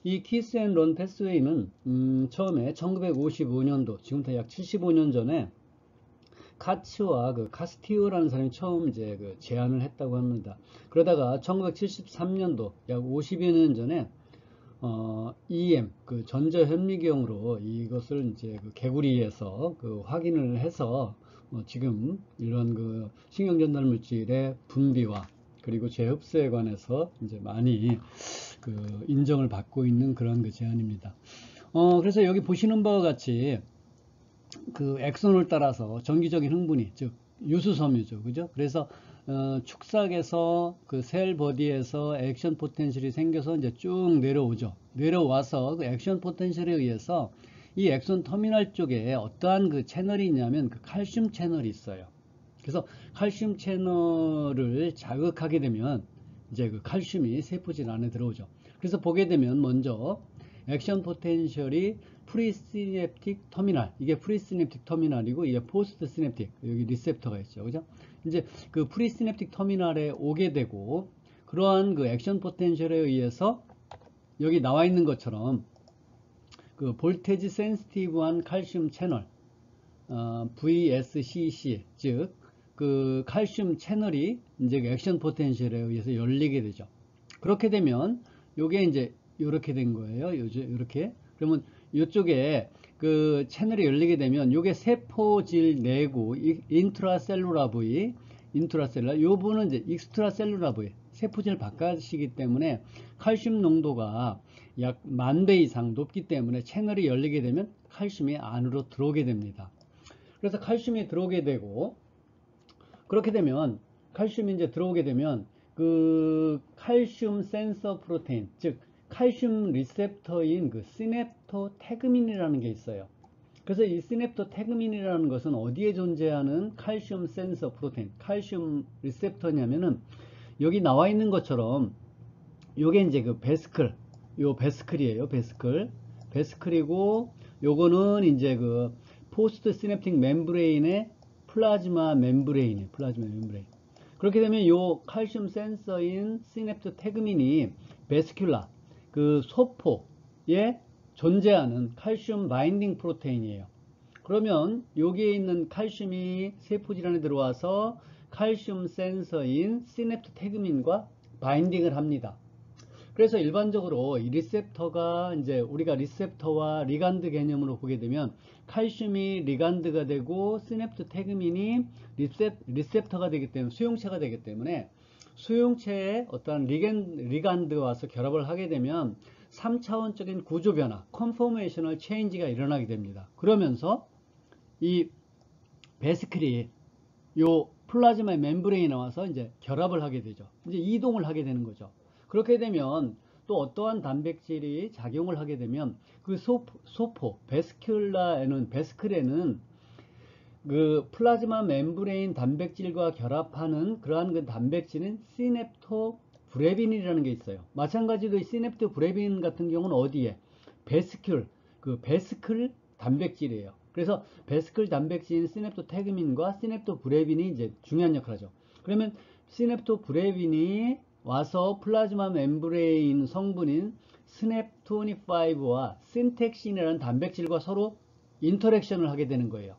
이 키스 앤 런 패스웨이는 처음에 1955년도, 지금부터 약 75년 전에 카츠와 그 카스티오라는 사람이 처음 이제 그 제안을 했다고 합니다. 그러다가 1973년도, 약 50여 년 전에 EM, 그 전자현미경으로 이것을 이제 그 개구리에서 그 확인을 해서 지금 이런 그 신경전달 물질의 분비와 그리고 재흡수에 관해서 이제 많이 그 인정을 받고 있는 그런 그 제안입니다. 그래서 여기 보시는 바와 같이 그 엑손을 따라서 정기적인 흥분이, 즉 유수섬유죠, 그죠? 그래서 축삭에서 그 셀 버디에서 액션 포텐셜이 생겨서 이제 쭉 내려오죠. 내려와서 그 액션 포텐셜에 의해서 이 엑손 터미널 쪽에 어떠한 그 채널이 있냐면 그 칼슘 채널이 있어요. 그래서 칼슘 채널을 자극하게 되면 이제 그 칼슘이 세포질 안에 들어오죠. 그래서 보게 되면 먼저 액션 포텐셜이 프리시냅틱 터미널, 이게 프리시냅틱 터미널이고 이게 포스트 시냅틱, 여기 리셉터가 있죠, 그죠? 이제 그 프리시냅틱 터미널에 오게 되고, 그러한 그 액션 포텐셜에 의해서 여기 나와 있는 것처럼 그 볼테지 센시티브한 칼슘 채널, VSCC, 즉 그 칼슘 채널이 이제 액션 포텐셜에 의해서 열리게 되죠. 그렇게 되면 요게 이제 이렇게 된 거예요. 이렇게. 그러면 이쪽에 그 채널이 열리게 되면 요게 세포질 내구, 인트라셀루라 부위, 인트라셀루라, 요 부분은 이제 익스트라셀루라 부위, 세포질 바깥이기 때문에 칼슘 농도가 약 10,000배 이상 높기 때문에 채널이 열리게 되면 칼슘이 안으로 들어오게 됩니다. 그래서 칼슘이 들어오게 되고, 그렇게 되면 칼슘이 이제 들어오게 되면 그 칼슘 센서 프로테인, 즉 칼슘 리셉터인 그 시냅토테그민이라는 게 있어요. 그래서 이 시냅토테그민이라는 것은 어디에 존재하는 칼슘 센서 프로테인, 칼슘 리셉터냐면은 여기 나와 있는 것처럼 요게 이제 그 베스클, 요 베스클이에요. 베스클이고, 요거는 이제 그 포스트 시냅틱 멤브레인의 플라즈마 멤브레인. 그렇게 되면 요 칼슘 센서인 시냅토테그민이 베스큘라, 그 소포에 존재하는 칼슘 바인딩 프로테인이에요. 그러면 여기에 있는 칼슘이 세포질 안에 들어와서 칼슘 센서인 시냅토테그민과 바인딩을 합니다. 그래서 일반적으로 이 리셉터가 이제 우리가 리셉터와 리간드 개념으로 보게 되면 칼슘이 리간드가 되고 시냅토테그민이 리셉터가 되기 때문에 수용체가 되기 때문에 수용체에 어떤 리간드와 와서 결합을 하게 되면 3차원적인 구조 변화, 컨포메이셔널 체인지가 일어나게 됩니다. 그러면서 이 베스클이 요 플라즈마 멤브레인에 나와서 이제 결합을 하게 되죠. 이제 이동을 하게 되는 거죠. 그렇게 되면 또 어떠한 단백질이 작용을 하게 되면 그 소포, 베스클에는 그 플라즈마 멤브레인 단백질과 결합하는 그러한 그 단백질은 시냅토브레빈이라는 게 있어요. 마찬가지로 이 시냅토브레빈 같은 경우는 어디에? 베스클 단백질이에요. 그래서 베스클 단백질인 시냅토테그민과 시냅토브레빈이 이제 중요한 역할을 하죠. 그러면 시냅토브레빈이 와서 플라즈마 멤브레인 성분인 스냅25와 신텍신이라는 단백질과 서로 인터랙션을 하게 되는 거예요.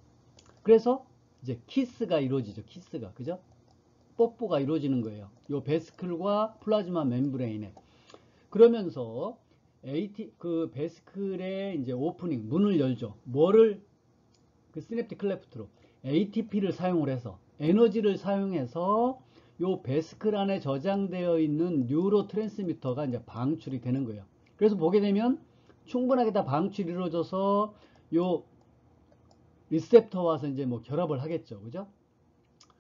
그래서 이제 키스가 이루어지죠. 키스가. 그죠? 뽀뽀가 이루어지는 거예요. 요 베스클과 플라즈마 멤브레인에. 그러면서 그 베스클의 이제 오프닝, 문을 열죠. 뭐를? 그 시냅틱 클레프트로 ATP를 사용을 해서, 에너지를 사용해서 요 베스클 안에 저장되어 있는 뉴로 트랜스미터가 이제 방출이 되는 거예요. 그래서 보게 되면 충분하게 다 방출이 이루어져서 요 리셉터 와서 이제 뭐 결합을 하겠죠. 그죠?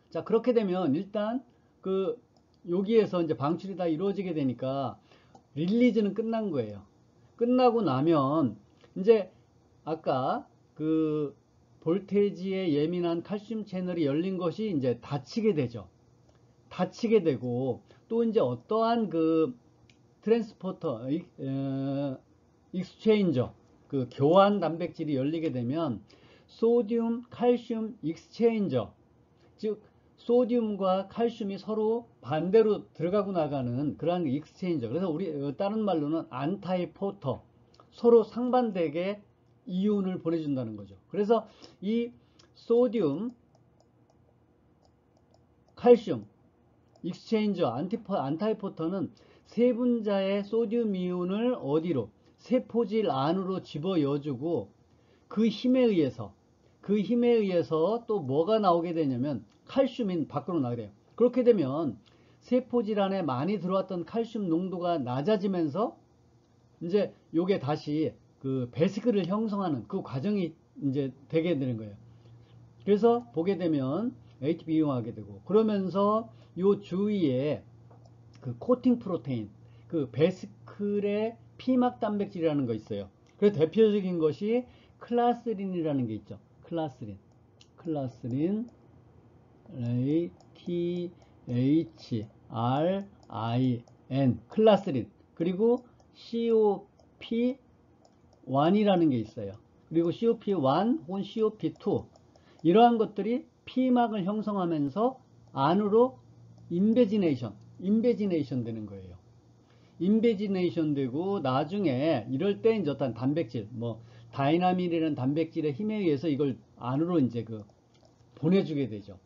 자, 그렇게 되면 일단 그 여기에서 이제 방출이 다 이루어지게 되니까 릴리즈는 끝난 거예요. 끝나고 나면 이제 아까 그 볼테이지에 예민한 칼슘 채널이 열린 것이 이제 닫히게 되죠. 닫히게 되고 또 이제 어떠한 그 트랜스포터, 익스체인저, 그 교환 단백질이 열리게 되면 소듐 칼슘 익스체인저, 즉 소듐과 칼슘이 서로 반대로 들어가고 나가는 그러한 익스체인저. 그래서 우리 다른 말로는 안타이포터, 서로 상반되게 이온을 보내준다는 거죠. 그래서 이 소듐 칼슘 익스체인저 안타이포터는 세 분자의 소듐 이온을 어디로? 세포질 안으로 집어여주고 그 힘에 의해서 또 뭐가 나오게 되냐면 칼슘이 밖으로 나오게 돼요. 그렇게 되면 세포질 안에 많이 들어왔던 칼슘 농도가 낮아지면서 이제 요게 다시 그 베스클을 형성하는 그 과정이 이제 되게 되는 거예요. 그래서 보게 되면 ATP 이용하게 되고, 그러면서 요 주위에 그 코팅 프로테인, 그 베스클의 피막 단백질이라는 거 있어요. 그래서 대표적인 것이 클라스린이라는 게 있죠. 클라스린 ATHRIN 클라스린, 그리고 COP1이라는 게 있어요. 그리고 COP1 혹은 COP2 이러한 것들이 피막을 형성하면서 안으로 인베지네이션 되는 거예요. 인베지네이션 되고 나중에 이럴 때 이제 어떤 단백질, 뭐 다이나민이라는 단백질의 힘에 의해서 이걸 안으로 이제 그 보내주게 되죠.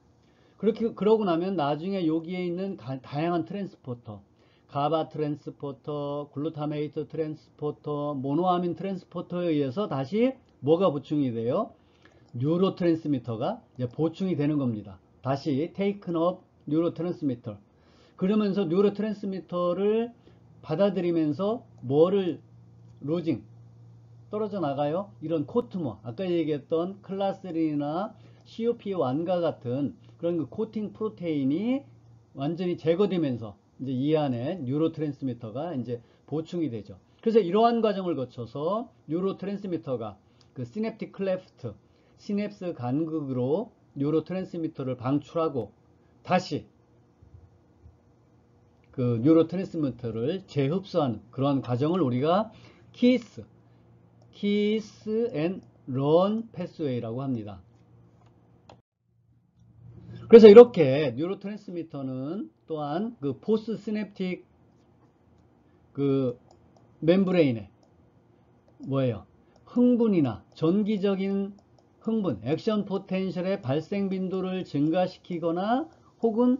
그러고 나면 나중에 여기에 있는 다양한 트랜스포터, 가바 트랜스포터, 글루타메이트 트랜스포터, 모노아민 트랜스포터에 의해서 다시 뭐가 보충이 돼요? 뉴로 트랜스미터가 이제 보충이 되는 겁니다. 다시 테이큰 업 뉴로 트랜스미터. 그러면서 뉴로 트랜스미터를 받아들이면서 뭐를 로징 떨어져 나가요? 이런 코트머, 아까 얘기했던 클라스린이나 COP1과 같은 그런 그 코팅 프로테인이 완전히 제거되면서 이제 이 안에 뉴로 트랜스미터가 이제 보충이 되죠. 그래서 이러한 과정을 거쳐서 뉴로 트랜스미터가 그 시냅틱 클레프트, 시냅스 간극으로 뉴로 트랜스미터를 방출하고 다시 그 뉴로 트랜스미터를 재흡수하는 그런 과정을 우리가 키스 앤 런 패스웨이라고 합니다. 그래서 이렇게 뉴로 트랜스미터는 또한 그 포스 시냅틱 그 멤브레인에 뭐예요? 흥분이나 전기적인 흥분, 액션 포텐셜의 발생 빈도를 증가시키거나 혹은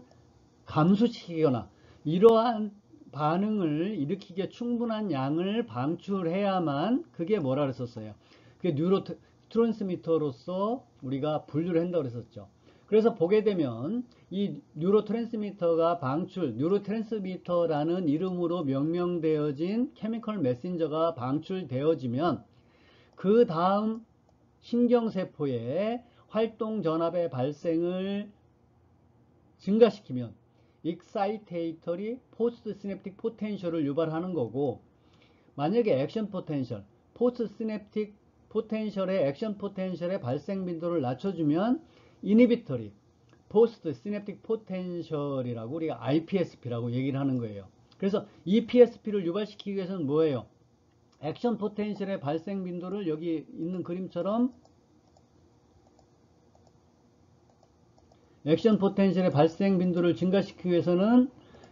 감소시키거나 이러한 반응을 일으키기에 충분한 양을 방출해야만 그게 뭐라 그랬었어요. 그게 뉴로 트랜스미터로서 우리가 분류를 한다고 그랬었죠. 그래서 보게 되면 이 뉴로 트랜스미터가 뉴로 트랜스미터라는 이름으로 명명되어진 케미컬 메신저가 방출되어지면 그 다음 신경세포의 활동 전압의 발생을 증가시키면 excitatory postsynaptic potential을 유발하는 거고, 만약에 액션 포텐셜, postsynaptic potential의 액션 포텐셜의 발생 빈도를 낮춰주면 inhibitory postsynaptic potential이라고 우리가 IPSP라고 얘기를 하는 거예요. 그래서 EPSP를 유발시키기 위해서는 뭐예요? 액션 포텐셜의 발생 빈도를 여기 있는 그림처럼 액션 포텐셜의 발생 빈도를 증가시키기 위해서는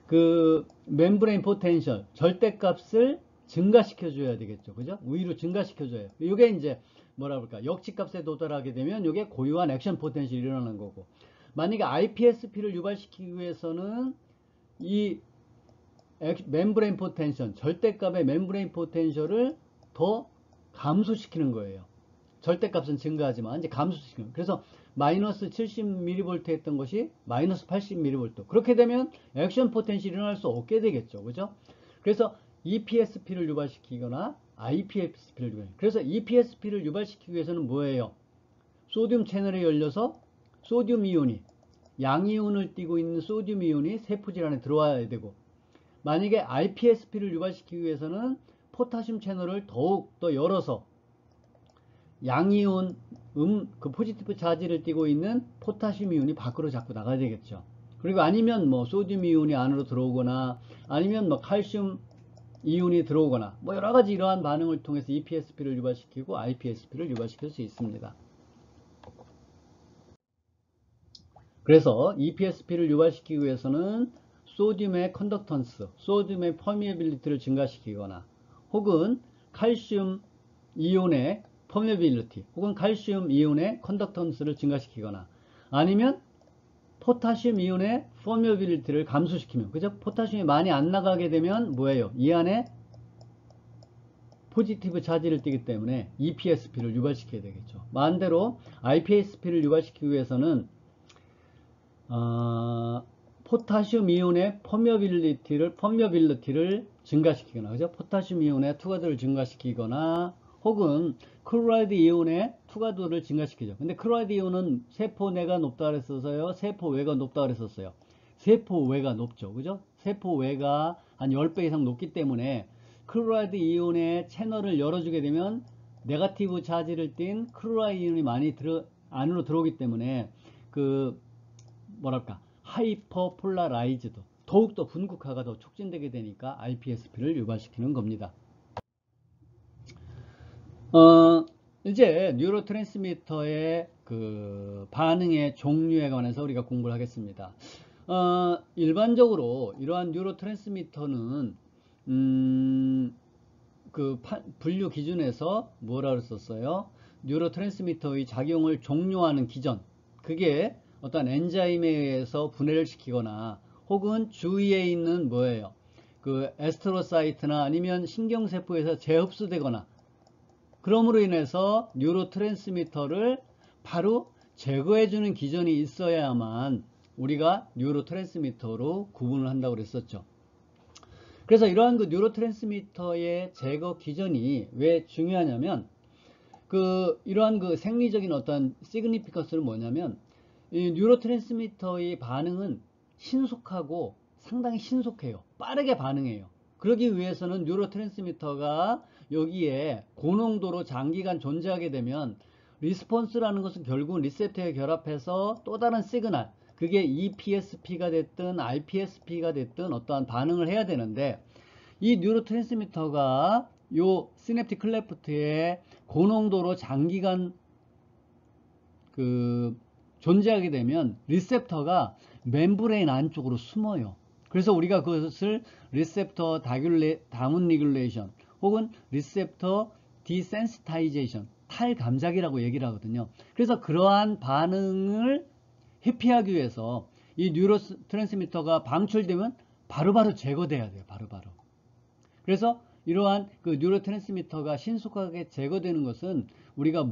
그 멤브레인 포텐셜 절대값을 증가시켜 줘야 되겠죠. 그죠? 우위로 증가시켜 줘요. 이게 이제 뭐라 그럴까? 역치값에 도달하게 되면 이게 고유한 액션 포텐셜이 일어나는 거고, 만약에 IPSP를 유발시키기 위해서는 이 멤브레인 포텐셜, 절대값의 멤브레인 포텐셜을 더 감소시키는 거예요. 절대값은 증가하지만 이제 감소시키는 거예요. 그래서 마이너스 70mV 했던 것이 마이너스 80mV. 그렇게 되면 액션 포텐셜이 일어날 수 없게 되겠죠. 그죠? 그래서 EPSP를 유발시키거나 IPSP를 유발시키거나. 그래서 EPSP를 유발시키기 위해서는 뭐예요? 소듐 채널이 열려서 소듐 이온이, 양이온을 띠고 있는 소듐 이온이 세포질 안에 들어와야 되고, 만약에 IPSP를 유발시키기 위해서는 포타슘 채널을 더욱 더 열어서 양이온, 그 포지티브 차지를 띠고 있는 포타슘 이온이 밖으로 자꾸 나가야 되겠죠. 그리고 아니면 뭐 소듐 이온이 안으로 들어오거나, 아니면 뭐 칼슘 이온이 들어오거나, 뭐 여러 가지 이러한 반응을 통해서 EPSP를 유발시키고 IPSP를 유발시킬 수 있습니다. 그래서 EPSP를 유발시키기 위해서는 소듐의 컨덕턴스, 소듐의 퍼미에빌리티를 증가시키거나, 혹은 칼슘 이온의 퍼미에빌리티, 혹은 칼슘 이온의 컨덕턴스를 증가시키거나, 아니면 포타슘 이온의 퍼미에빌리티를 감소시키면, 그죠? 포타슘이 많이 안 나가게 되면 뭐예요? 이 안에 포지티브 차지를 띠기 때문에 EPSP를 유발시켜야 되겠죠. 반대로 IPSP를 유발시키기 위해서는 포타슘 이온의 퍼미어빌리티를 증가시키거나, 그죠? 포타슘 이온의 투과도를 증가시키거나, 혹은 클로라이드 이온의 투과도를 증가시키죠. 근데 클로라이드 이온은 세포 내가 높다 그랬었어요? 세포 외가 높다 그랬었어요? 세포 외가 높죠. 그죠? 세포 외가 한 10배 이상 높기 때문에 클로라이드 이온의 채널을 열어주게 되면 네거티브 차지를 띤 클로라이드 이온이 많이 안으로 들어오기 때문에 그 뭐랄까 하이퍼 폴라라이즈드, 더욱더 분극화가 더 촉진되게 되니까 IPSP를 유발시키는 겁니다. 이제 뉴로트랜스미터의 그 반응의 종류에 관해서 우리가 공부를 하겠습니다. 일반적으로 이러한 뉴로트랜스미터는 그 분류 기준에서 뭐라 그랬었어요? 뉴로트랜스미터의 작용을 종료하는 기전, 그게 어떤 엔자임에 의해서 분해를 시키거나, 혹은 주위에 있는 뭐예요? 그 에스트로사이트나 아니면 신경세포에서 재흡수되거나, 그러므로 인해서 뉴로트랜스미터를 바로 제거해주는 기전이 있어야만 우리가 뉴로트랜스미터로 구분을 한다고 그랬었죠. 그래서 이러한 그 뉴로트랜스미터의 제거 기전이 왜 중요하냐면, 이러한 그 생리적인 어떤 시그니피컨스는 뭐냐면, 이 뉴로트랜스미터의 반응은 신속하고 상당히 신속해요. 빠르게 반응해요. 그러기 위해서는 뉴로트랜스미터가 여기에 고농도로 장기간 존재하게 되면 리스폰스라는 것은 결국 리셉터에 결합해서 또 다른 시그널, 그게 EPSP가 됐든 IPSP가 됐든 어떠한 반응을 해야 되는데, 이 뉴로트랜스미터가 요 시냅틱 클레프트에 고농도로 장기간 존재하게 되면 리셉터가 멤브레인 안쪽으로 숨어요. 그래서 우리가 그것을 리셉터 다운 리귤레이션 혹은 리셉터 디센시타이제이션, 탈감작이라고 얘기를 하거든요. 그래서 그러한 반응을 회피하기 위해서 이 뉴로 트랜스미터가 방출되면 바로바로 제거돼야 돼요. 바로바로. 그래서 이러한 그 뉴로 트랜스미터가 신속하게 제거되는 것은 우리가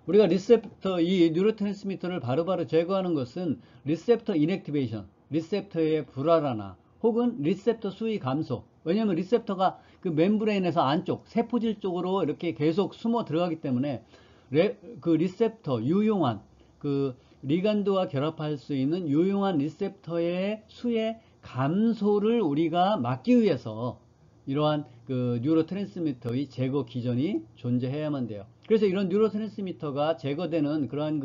우리가 리셉터, 이 뉴로 트랜스미터를 바로바로 제거하는 것은 리셉터 인액티베이션, 리셉터의 불활화나 혹은 리셉터 수위 감소. 왜냐하면 리셉터가 그 멤브레인에서 안쪽, 세포질 쪽으로 이렇게 계속 숨어 들어가기 때문에 그 리셉터, 유용한 그 리간드와 결합할 수 있는 유용한 리셉터의 수의 감소를 우리가 막기 위해서 이러한 그 뉴로트랜스미터의 제거 기전이 존재해야만 돼요. 그래서 이런 뉴로트랜스미터가 제거되는 그러한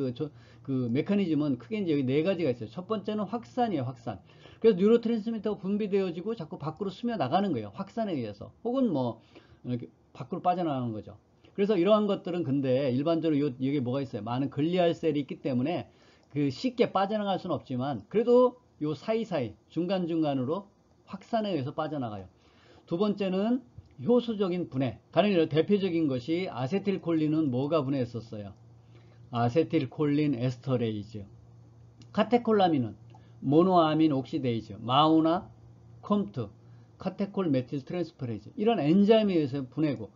그 메커니즘은 크게 이제 여기 네 가지가 있어요. 첫 번째는 확산이에요, 확산. 그래서 뉴로트랜스미터가 분비되어지고 자꾸 밖으로 스며 나가는 거예요. 확산에 의해서. 혹은 뭐 이렇게 밖으로 빠져나가는 거죠. 그래서 이러한 것들은 근데 일반적으로 여기 뭐가 있어요? 많은 글리알 셀이 있기 때문에 그 쉽게 빠져나갈 수는 없지만 그래도 요 사이사이 중간중간으로 확산에 의해서 빠져나가요. 두 번째는 효소적인 분해. 가령 대표적인 것이 아세틸콜린은 뭐가 분해했었어요? 아세틸콜린 에스터레이즈. 카테콜라민은 모노아민 옥시데이즈, 마우나, 컴트, 카테콜 메틸 트랜스퍼레이즈. 이런 엔자임에 의해서 분해고.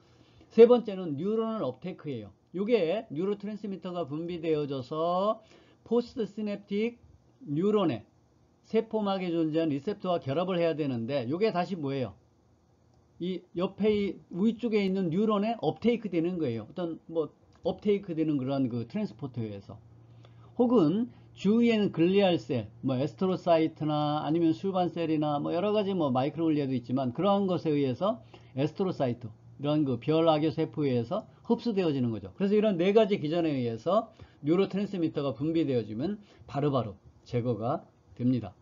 세 번째는 뉴런을 업테이크예요. 이게 뉴로 트랜스미터가 분비되어져서 포스트 시냅틱 뉴런에 세포막에 존재한 리셉터와 결합을 해야 되는데 이게 다시 뭐예요? 이 옆에 위쪽에 있는 뉴런에 업테이크 되는 거예요. 어떤 뭐 업테이크 되는 그런 그 트랜스포터에 의해서. 혹은 주위에는 글리알셀, 뭐 에스트로사이트나 아니면 술반셀이나 뭐 여러 가지 뭐 마이크로글리아도 있지만 그러한 것에 의해서 에스트로사이트, 이런 그 별악의 세포에 의해서 흡수되어지는 거죠. 그래서 이런 네 가지 기전에 의해서 뉴로트랜스미터가 분비되어지면 바로바로 제거가 됩니다.